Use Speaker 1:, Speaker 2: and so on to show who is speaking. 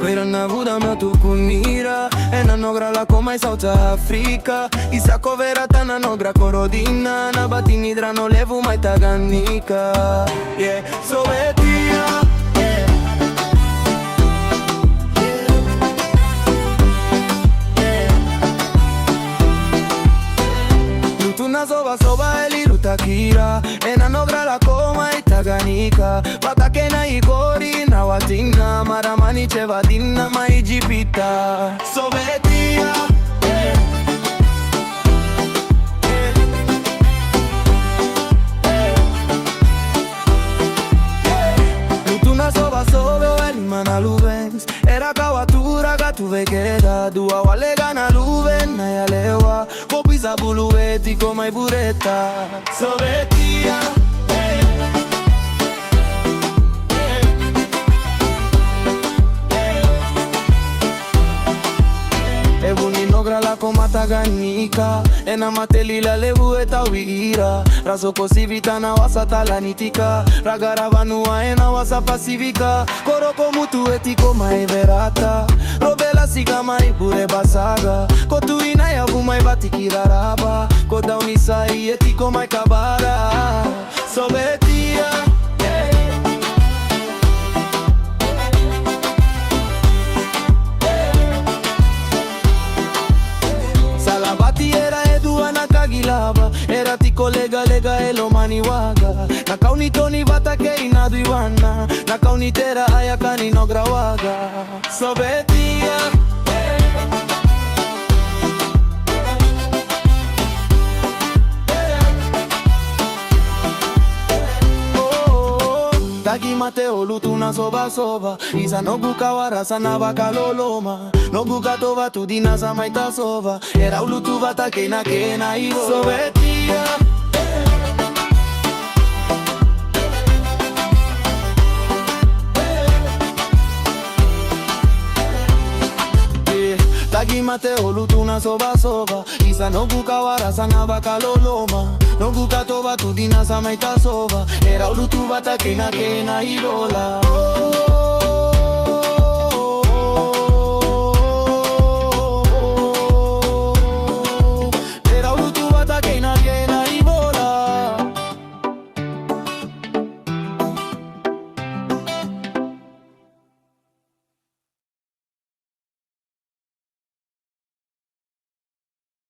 Speaker 1: Vera na buda meu tu kunira Ena nogra la koma i South Africa Isako vera tana nogra korodina Na batini drano levu mai taganika Yeah, so etia Lutuna soba eli lutakira Ena nogra la koma i taganika Batake na igori na watina Maramani chevadina maijipita Sovetia Lutuna soba eli mana luvens Era kawatura gatu vekeda Dua walega na luven na yalewa Kopisa bulueti koma i bureta Sovetia Nogra la koma taganika Ena mateli la levu eta wira Raso kosivita na wasa talanitika Ragaravanu ena wasa pasivika Koroko mutu etiko mai verata Robela siga mai bure basaga Kotu ina ya vumai batikiraraba Koda unisai etiko mai kabara Sovetia Era tiko lega elo maniwaga Nakauni toni batake inaduiwana Nakauni tera ayakani nogra waga Sovetia Taki mateo lutuna soba Isa nogu kawarasa na bakaloloma Nogu katova tudina sa maita sova Era ulutu vata kena ivo Sovetia Taki mateo lutuna soba Isa nogu kawarasa na bakaloloma Nogu katova tudina sa maita sova Era ulutu vata kena ivola